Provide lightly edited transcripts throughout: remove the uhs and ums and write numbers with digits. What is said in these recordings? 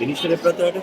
Minister ఎప్పుడు వస్తాడు?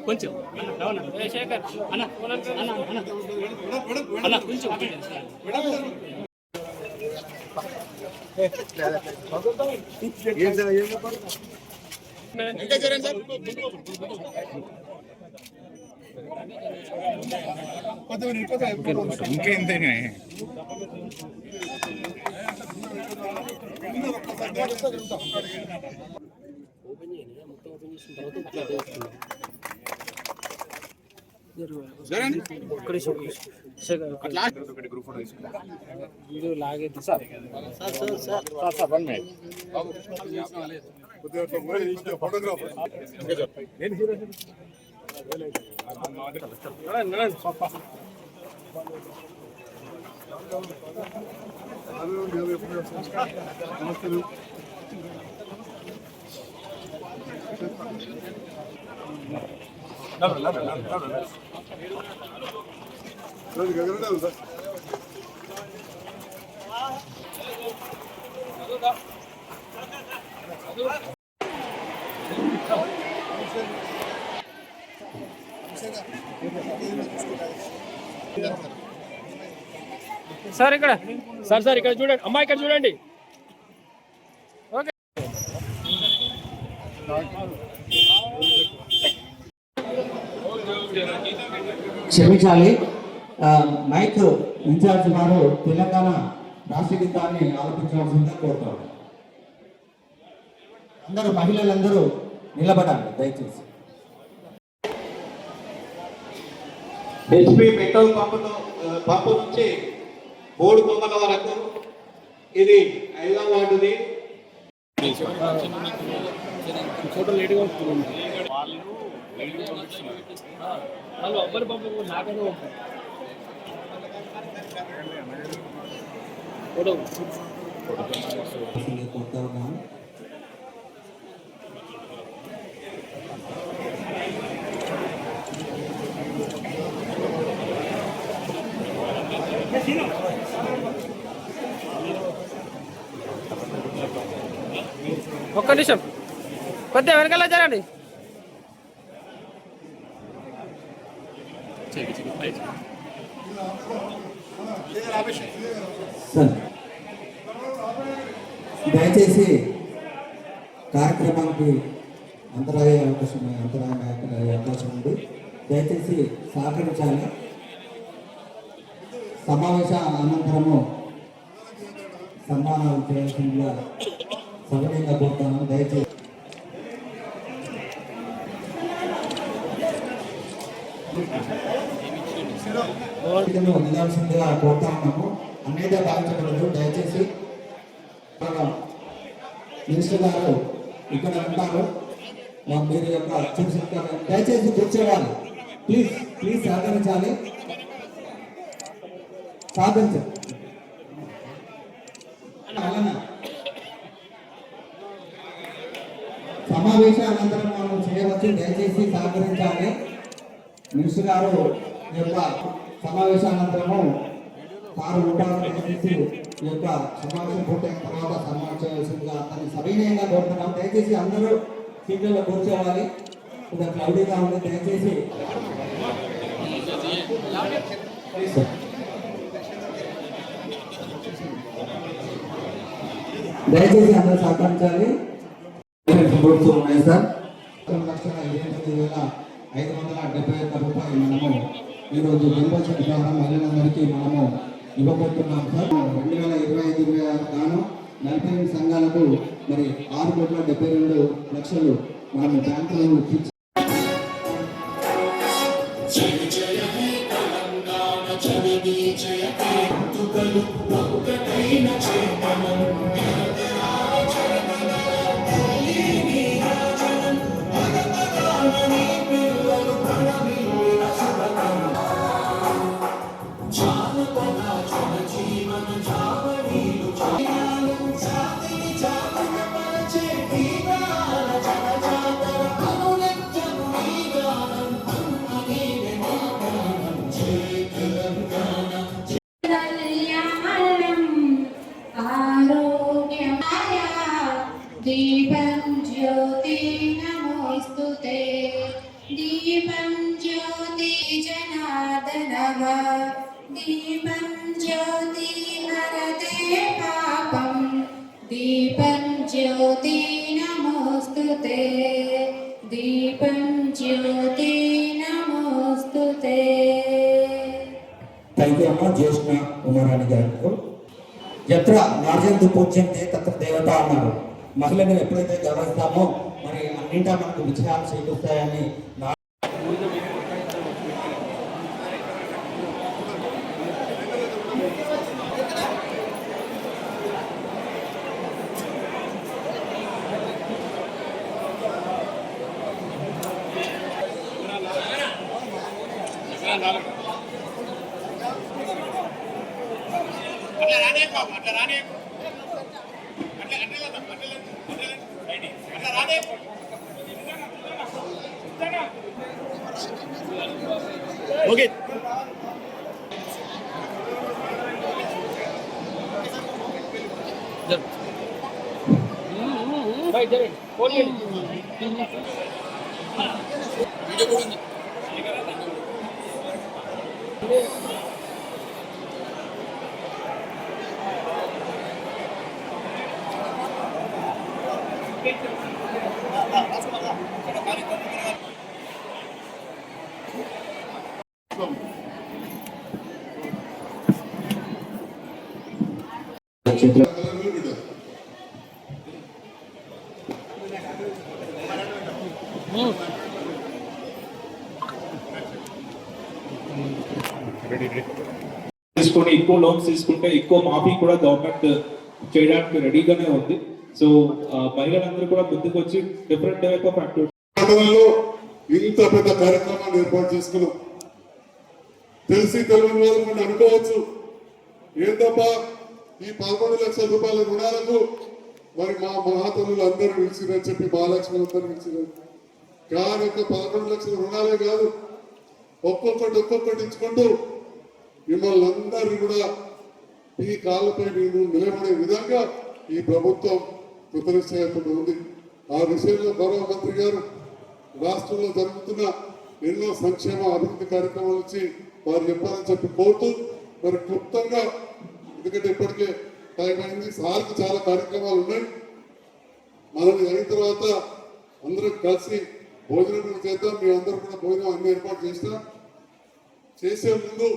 కొంచెం శేఖర్ అన్న అన్న కొంచెం ఇంకేంతేనే లాగైతే సార్ ఫోటోగ్రాఫర్ సార్ ఇక్కడ సార్ ఇక్కడ చూడండి అమ్మా ఇక్కడ చూడండి ఓకే క్షమించాలి మైక్ ఇన్ఛార్జ్ వారు తెలంగాణ రాష్ట్ర గీతాన్ని ఆలపించవలసిందిగా కోరుతారు. అందరూ మహిళలందరూ నిలబడాలి దయచేసి. హెచ్పి పెట్రోల్ పంపు నుంచి 3 కొమ్మల వరకు ఇది 5వ వార్డుది. ఫోటో లేట్గా వస్తుంది వాళ్ళు అబ్బరి పంపు నాకనే ఉంటుంది ఫోటో ఒక్క నిమిషం కొద్దిగా వెనకాల జరండి. సార్ దయచేసి కార్యక్రమానికి అంతరాయ అవకాశం ఉంది. దయచేసి సహకరించాలి. సమావేశ అనంతరము సన్మానాలు చేయాల్సిందిగా సవినయంగా కోరుతాను. దయచేసి నిదాల్సిందిగా కోరుతా ఉన్నాము. అన్నిదే భావించకూడదు. దయచేసి మినిస్టర్ గారు ఇక్కడ ఉంటారు. మీరు యొక్క దయచేసి కూర్చోవాలి. ప్లీజ్ సహకరించాలి. సాధించాలి. సమావేశ అనంతరం మనం చేయవచ్చు. దయచేసి సహకరించాలి. మినిస్టర్ గారు యొక్క సమావేశానంతరము కారు ఉంటారు. దయచేసి ఈ యొక్క సమావేశం పూర్తయిన తర్వాత సన్మానం చేయాల్సిందిగా అతన్ని సవినయంగా కోరుతున్నాం. దయచేసి అందరూ సీట్లలో కూర్చోవాలి. కొంచెం క్లౌడీగా ఉంది. దయచేసి అందరూ సహకరించాలి. ఉన్నాయి సార్ 1,28,571 రూపాయలు మనము ఈరోజు మెంబర్షిప్ ద్వారా మహిళలందరికీ మనము ఇవ్వబోతున్నాం సార్. 2025-26 గాను 48 సంఘాలకు మరి 6,72,00,000 మనము బ్యాంకులో ఇప్పించి दीपं ज्योति नमोस्तुते दीपं ज्योति जनार्दनः दीपं ज्योति हरते पापं दीपं ज्योति नमोस्तुते दीपं ज्योति नमोस्तुते. థ్యాంక్ యూ అమ్మ. జ్యోష్ణ కుమారాణి గారు ఎత్ర నార్జంతు పూజ్యంతే తత్ర దేవత అన్నారు. మహిళను ఎప్పుడైతే గౌరవిస్తామో మరి అన్నింటా మనకు విజయాలు చేకూరుతాయని ఓకే తీసుకొని ఎక్కువ లోన్స్ తీసుకుంటే ఎక్కువ మాఫీ కూడా గవర్నమెంట్ చేయడానికి రెడీగానే ఉంది. సో మహిళలందరూ కూడా ముందుకు వచ్చి డిఫరెంట్ టైప్ ఆఫ్ యాక్టివిటీ ఇంత పెద్ద కార్యక్రమాన్ని ఏర్పాటు చేసుకున్నాం. తెలిసి తెలియని వాళ్ళు మనం అనుకోవచ్చు, ఏంటబ్బా ఈ 11 లక్షల రూపాయల రుణాలకు మరి మా మహాతనులు అందరూ పిలిచిరని చెప్పి మహాలక్ష్మి అందరూ పిలిచినారు. కానీ ఒక 11 లక్షల రుణాలే కాదు, ఒక్కొక్కటి ఇచ్చుకుంటూ మిమ్మల్ని అందరినీ కూడా ఈ కాళ్ళపై మీరు నిలబడే విధంగా ఈ ప్రభుత్వం కృతనిశ్చయత ఉంది. ఆ విషయంలో గౌరవ మంత్రి గారు రాష్ట్రంలో జరుగుతున్న ఎన్నో సంక్షేమ అభివృద్ధి కార్యక్రమాల నుంచి వారు చెప్పాలని చెప్పి కోరుతూ మరి క్లుప్తంగా, ఎందుకంటే ఇప్పటికే టైం అయింది, సార్కి చాలా కార్యక్రమాలు ఉన్నాయి. మనం అయిన తర్వాత అందరం కలిసి భోజనం కూడా చేద్దాం. మీ అందరూ కూడా భోజనం అన్ని ఏర్పాటు చేస్తాం. చేసే ముందు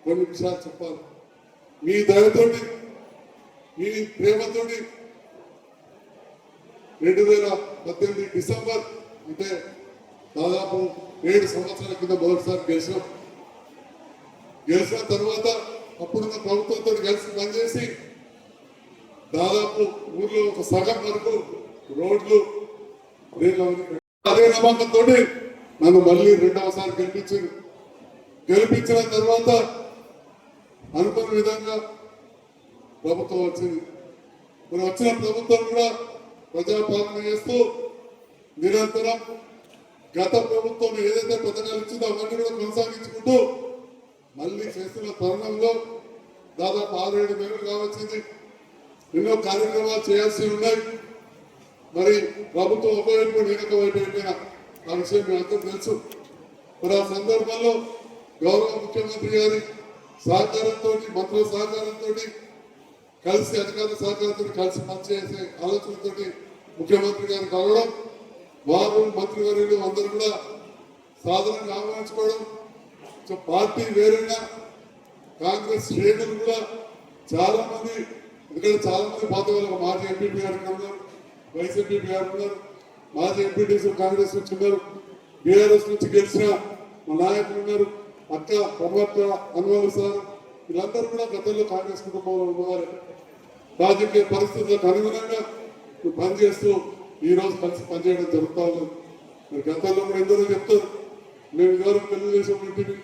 కొన్ని విషయాలు చెప్పాలి. మీ దయతోటి, మీ ప్రేమతోటి 2018 డిసెంబర్ అంటే దాదాపు 7 సంవత్సరాల కింద మొదటిసారి గెలిచిన తర్వాత అప్పుడున్న ప్రభుత్వంతో కలిసి పనిచేసి దాదాపు ఊర్లో ఒక సగం వరకు రోడ్లు అదే నమ్మకంతో నన్ను మళ్ళీ రెండవసారి గెలిపించిన తర్వాత అనుకున్న విధంగా ప్రభుత్వం వచ్చింది. మరి వచ్చిన ప్రభుత్వం కూడా ప్రజాపాలన చేస్తూ నిరంతరం గత ప్రభుత్వం ఏదైతే పథకాలు ఇచ్చిందో అవన్నీ కూడా కొనసాగించుకుంటూ మళ్ళీ చేస్తున్న తరుణంలో దాదాపు 6-7 నెలలు కావచ్చింది. ఎన్నో కార్యక్రమాలు చేయాల్సి ఉన్నాయి. మరి ప్రభుత్వం ఒకవైపు నేను ఒకవైపు అయిపోయినా ఆ విషయం మీ అందరూ తెలుసు. మరి ఆ సందర్భంలో గౌరవ ముఖ్యమంత్రి గారి సహకారంతో, మంత్రుల సహకారంతో, కలిసి అధికారుల సహకారంతో కలిసి పనిచేసే ఆలోచనతో ముఖ్యమంత్రి గారు కలవడం, వారు మంత్రివర్యులు అందరూ కూడా సాధారణంగా ఆహ్వానించుకోవడం, పార్టీ వేరైనా కాంగ్రెస్ శ్రేణులు కూడా చాలా మంది, ఎందుకంటే చాలా మంది పాత వాళ్ళు మాజీ ఎంపీపీ గారు ఉన్నారు, వైస్ ఎంపీపీ గారు ఉన్నారు, మాజీ ఎంపీటీసీ కాంగ్రెస్ నుంచి ఉన్నారు, బీఆర్ఎస్ నుంచి గెలిచిన మా నాయకులు ఉన్నారు, అక్క ప్రమక్క అన్వర్ సార్, వీళ్ళందరూ కూడా గతంలో కాంగ్రెస్ కుటుంబంలో ఉన్నవారు. రాజకీయ పరిస్థితులకు అనుగుణంగా పనిచేస్తూ ఈ రోజు కలిసి పనిచేయడం జరుగుతూ ఉంది. మరి గతంలో కూడా ఎందరో చెప్తారు, మేము ఇదివరకు తెలుగుదేశం ఇంటిని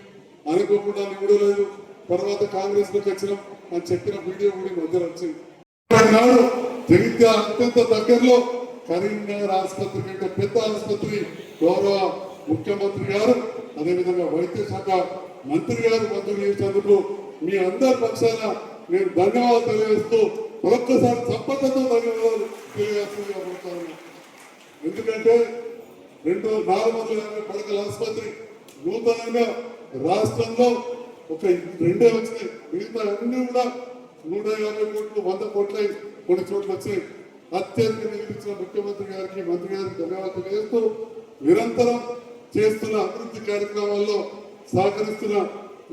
అనుకోకుండా నివడలేదు, తర్వాత కాంగ్రెస్ లోకి వచ్చినాం అని చెప్పిన వీడియో కూడా మధ్యలో వచ్చింది. నాడు జగిత్యాల అత్యంత దగ్గరలో కరీంనగర్ ఆసుపత్రి కంటే పెద్ద ఆసుపత్రి గౌరవ ముఖ్యమంత్రి గారు, అదేవిధంగా వైద్య శాఖ మంత్రి గారు మంజూరు చేసినందుకు మీ అందరి పక్షాన నేను ధన్యవాదాలు తెలియజేస్తూ మరొక్కసారి చప్పట్లతో ధన్యవాదాలు తెలియజేస్తున్నాను. ఎందుకంటే 450 పడకల ఆసుపత్రి నూతనంగా రాష్ట్రంలో ఒక 2 వచ్చినాయి. మిగతా అన్ని కూడా 150 కోట్లు 100 కోట్ల కొన్ని చోట్ల వచ్చాయి. అత్యంత నిలిపించిన ముఖ్యమంత్రి గారికి, మంత్రి గారికి ధన్యవాదాలు తెలియజేస్తూ నిరంతరం చేస్తున్న అభివృద్ధి కార్యక్రమాల్లో సహకరిస్తున్న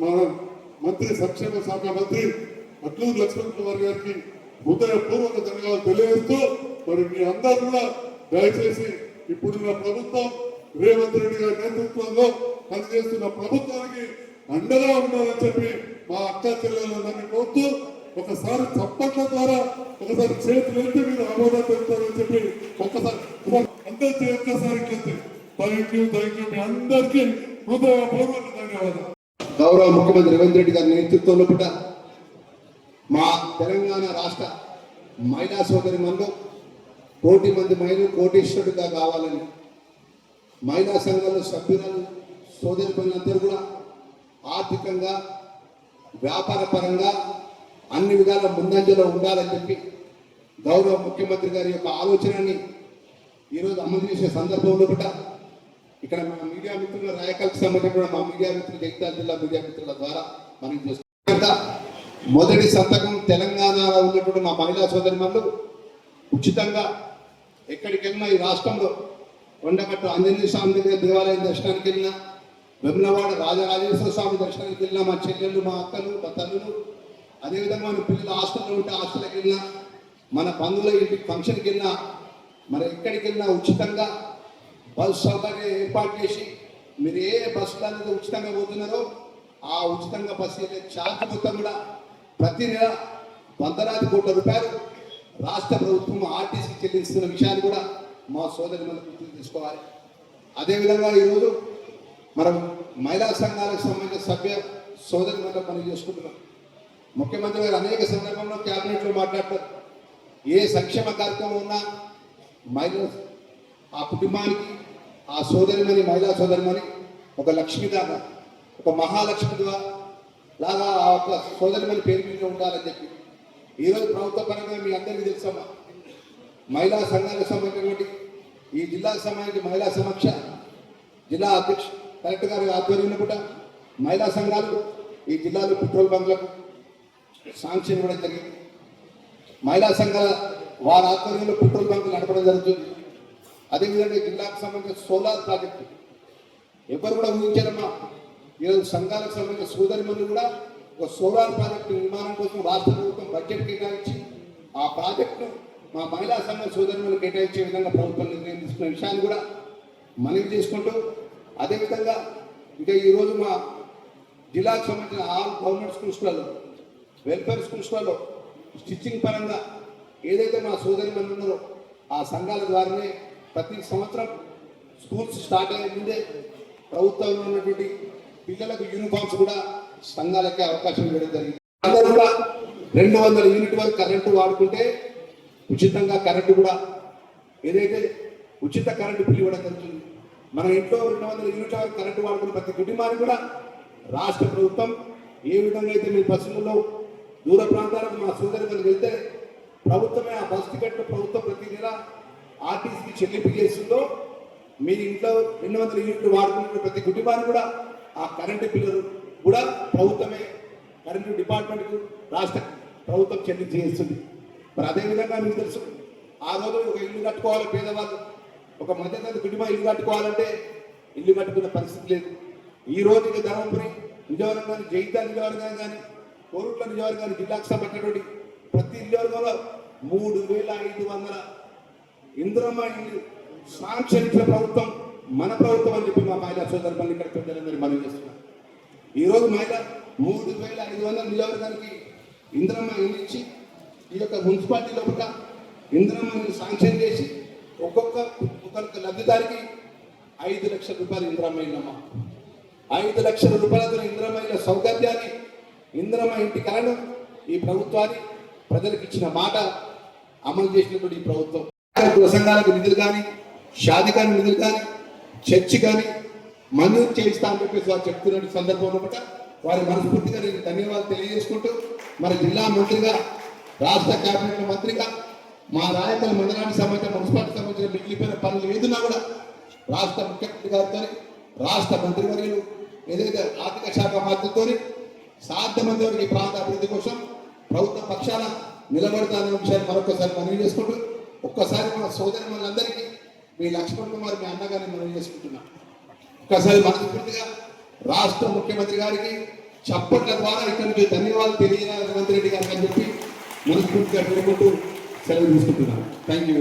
మన మంత్రి, సంక్షేమ శాఖ మంత్రి అట్లూరు లక్ష్మణ్ కుమార్ గారికి హృదయపూర్వక ధన్యవాదాలు తెలియజేస్తూ, మరి మీ అందరూ కూడా దయచేసి ఇప్పుడున్న ప్రభుత్వం రేవంత్ రెడ్డి గారి నేతృత్వంలో పనిచేస్తున్న ప్రభుత్వానికి అండగా ఉండాలని చెప్పి మా అక్క చెల్లెలందరినీ కోరుతూ, ఒకసారి చప్పట్ల ద్వారా ఒకసారి చేతులు ఎత్తి మీరు ఆమోదం తెలుపుతారని చెప్పి ఒక్కసారి అందరి ఒక్కసారి థ్యాంక్ యూ మీ అందరికీ హృదయపూర్వక ధన్యవాదాలు. గౌరవ ముఖ్యమంత్రి రేవంత్ రెడ్డి గారి నేతృత్వంలో పుట్ట మా తెలంగాణ రాష్ట్ర మహిళా సోదరి మనులు 1 కోటి మంది మహిళలు కోటీశ్వరుడిగా కావాలని మహిళా సంఘాలు సభ్యులు సోదరి పనులందరూ కూడా ఆర్థికంగా, వ్యాపార పరంగా అన్ని విధాల ముందంజలో ఉండాలని చెప్పి గౌరవ ముఖ్యమంత్రి గారి యొక్క ఆలోచనని ఈరోజు అమలు చేసే సందర్భంలో కూడా ఇక్కడ మన మీడియా మిత్రుల రాయకల్కి సంబంధించిన మా మీడియా మిత్రులు, జగిత్యాల జిల్లా మీడియా మిత్రుల ద్వారా మనం చేస్తున్నాం. మొదటి సంతకం తెలంగాణలో ఉన్నటువంటి మా మహిళా సోదరిమణులు ఉచితంగా ఎక్కడికి వెళ్ళినా ఈ రాష్ట్రంలో కొండగట్టు ఆంజనేయ స్వామి దగ్గర దేవాలయం దర్శనానికి వెళ్ళినా, వెమ్లవాడ రాజరాజేశ్వర స్వామి దర్శనానికి వెళ్ళినా మా చెల్లెళ్ళు, మా అక్కలు, మా తల్లులు, అదేవిధంగా మన పిల్లలు హాస్టల్లో ఉంటే హాస్టల్కి వెళ్ళినా, మన బంధువుల ఇంటికి ఫంక్షన్కి వెళ్ళినా, మరి ఎక్కడికి వెళ్ళినా ఉచితంగా బస్సు సౌకర్యం ఏర్పాటు చేసి మీరు ఏ బస్సులలో ఉచితంగా పోతున్నారో ఆ ఉచితంగా బస్సు వెళ్ళే ఛార్జ్ మొత్తం కూడా ప్రతి నెల 100 కోట్ల రూపాయలు రాష్ట్ర ప్రభుత్వం ఆర్టీసీకి చెల్లిస్తున్న విషయాన్ని కూడా మా సోదరి మన గుర్తు తీసుకోవాలి. అదేవిధంగా ఈరోజు మనం మహిళా సంఘాలకు సంబంధించిన సభ్య సోదరి మన పని చేసుకుంటున్నాం. ముఖ్యమంత్రి గారు అనేక సందర్భంలో క్యాబినెట్లో మాట్లాడతారు, ఏ సంక్షేమ కార్యక్రమం ఉన్నా మహిళ ఆ కుటుంబానికి, ఆ సోదరిమని, మహిళా సోదరిమని ఒక లక్ష్మిలాగా, ఒక మహాలక్ష్మిగా లాగా ఆ యొక్క సోదరిమని పేరు మీద ఉండాలని చెప్పి ఈరోజు ప్రభుత్వ పరంగా మీ అందరికీ తెలుసమ్మా, మహిళా సంఘాలకు సంబంధించినటువంటి ఈ జిల్లాకు సంబంధించి మహిళా సమక్ష జిల్లా అధ్యక్ష కలెక్టర్ గారి ఆధ్వర్యంలో కూడా మహిళా సంఘాలు ఈ జిల్లాలో పెట్రోల్ బంకులకు శాంక్షన్ ఇవ్వడం జరిగింది. మహిళా సంఘాల వారి ఆధ్వర్యంలో పెట్రోల్ బంకులు నడపడం జరుగుతుంది. అదేవిధంగా జిల్లాకు సంబంధించిన సోలార్ ప్రాజెక్టు ఎవరు కూడా ఊహించారమ్మా. ఈరోజు సంఘాలకు సంబంధించిన సోదరిమణులు కూడా ఒక సోలార్ ప్రాజెక్టు నిర్మాణం కోసం రాష్ట్ర ప్రభుత్వం బడ్జెట్ కేటాయించి ఆ ప్రాజెక్టును మా మహిళా సంఘ సోదరిమణులు కేటాయించే విధంగా ప్రభుత్వం నిర్ణయం తీసుకున్న విషయాన్ని కూడా మనవి చేసుకుంటూ, అదేవిధంగా ఇంకా ఈరోజు మా జిల్లాకు సంబంధించిన ఆల్ గవర్నమెంట్ స్కూల్స్లలో వెల్ఫేర్ స్కూల్స్లలో స్టిచ్చింగ్ పరంగా ఏదైతే మా సోదరిమణులు ఉన్నారో ఆ సంఘాల ద్వారానే ప్రతి సంవత్సరం స్కూల్స్ స్టార్ట్ అయ్యే ముందే ప్రభుత్వంలో ఉన్నటువంటి పిల్లలకు యూనిఫామ్స్ కూడా సంఘాలకే అవకాశం ఇవ్వడం జరిగింది. అందరూ కూడా 200 యూనిట్ వరకు కరెంటు వాడుకుంటే ఉచితంగా కరెంటు కూడా ఏదైతే ఉచిత కరెంటు బిల్లు ఇవ్వడం జరుగుతుంది. మన ఇంట్లో 200 యూనిట్ల వరకు కరెంటు వాడుకున్న ప్రతి కుటుంబానికి కూడా రాష్ట్ర ప్రభుత్వం ఏ విధంగా అయితే మీ బస్సులలో దూర ప్రాంతాలకు మా సోదరులకు వెళ్తే ప్రభుత్వమే ఆ బస్ టికెట్ ప్రభుత్వం ప్రతి నెల ఆర్టీసీకి చెల్లింపు చేస్తుందో మీ ఇంట్లో 200 యూనిట్లు వాడుకున్న ప్రతి కుటుంబానికి కూడా ఆ కరెంటు బిల్లు కూడా ప్రభుత్వమే కరెంటు డిపార్ట్మెంట్కు రాష్ట్ర ప్రభుత్వం చెల్లించి చేస్తుంది. మరి అదేవిధంగా మీకు తెలుసు, ఆ రోజు ఒక ఇల్లు కట్టుకోవాలి పేదవాళ్ళు, ఒక మధ్యతరగతి కుటుంబం ఇల్లు కట్టుకోవాలంటే ఇల్లు కట్టుకునే పరిస్థితి లేదు. ఈ రోజు ఇక ధర్మపురి నిజవర్గం కానీ, జైత్యాల నిజవర్గం కానీ, కోరుట్ల నిజవర్గం కానీ జిల్లాకు సంబంధించినటువంటి ప్రతి నిజవర్గంలో 3500 ఇందిరమ్మ ఇల్లు శాంక్షన్ ఇచ్చిన ప్రభుత్వం మన ప్రభుత్వం అని చెప్పి మా మహిళా సోదరు మళ్ళీ ఇక్కడ పెద్దలందరూ మనం చేస్తున్నాం. ఈరోజు మహిళ 3500 నియోజకవర్గానికి ఇందిరమ్మ ఇల్లు ఇచ్చి ఈ యొక్క మున్సిపాలిటీ లోపల ఇందిరమ్మ శాంక్షన్ చేసి ఒక్కొక్క లబ్ధిదారికి 5 లక్షల రూపాయలు ఇందిరమ్మ ఇల్లమ్మ. 5 లక్షల రూపాయలతో ఇందిరమ్మ ఇళ్ళ సౌకర్యాన్ని, ఇందిరమ్మ ఇంటి కళను ఈ ప్రభుత్వాన్ని ప్రజలకు ఇచ్చిన మాట అమలు చేసినటువంటి ఈ ప్రభుత్వం సంఘాలకు నిధులు కానీ, షాదికాని నిధులు కానీ, చర్చి కానీ మంజూరు చేయిస్తా అని చెప్పేసి వారు చెప్తున్న సందర్భంలో కూడా వారి మనస్ఫూర్తిగా నేను ధన్యవాదాలు తెలియజేసుకుంటూ, మన జిల్లా మంత్రిగా, రాష్ట్ర కేబినెట్ మంత్రిగా, మా రాయకల్ మండలానికి సంబంధించిన మున్సిపాలిటీ సంబంధించిన మిగిలిపోయిన పనులు ఏదున్నా కూడా రాష్ట్ర ముఖ్యమంత్రి గారితో, రాష్ట్ర మంత్రివర్యులు ఏదైతే ఆర్థిక శాఖ మంత్రితో సాధ్యమంత వరకు ఈ ప్రాంత అభివృద్ధి కోసం ప్రభుత్వ పక్షాన నిలబడతానన్న విషయాన్ని మరొకసారి మనవి చేసుకుంటూ, ఒక్కసారి మన సోదరి మనందరికీ మీ లక్ష్మణ్ కుమార్ మీ అన్నగారిని మనవి చేసుకుంటున్నాం. ఒక్కసారి మనస్ఫూర్తిగా రాష్ట్ర ముఖ్యమంత్రి గారికి చప్పట్ల ద్వారా ఇక్కడి నుంచి ధన్యవాదాలు తెలియజేయాలి రేవంత్ రెడ్డి గారికి అని చెప్పి మనస్ఫూర్తిగా పేర్కొంటూ సెలవు తీసుకుంటున్నాను. Thank you.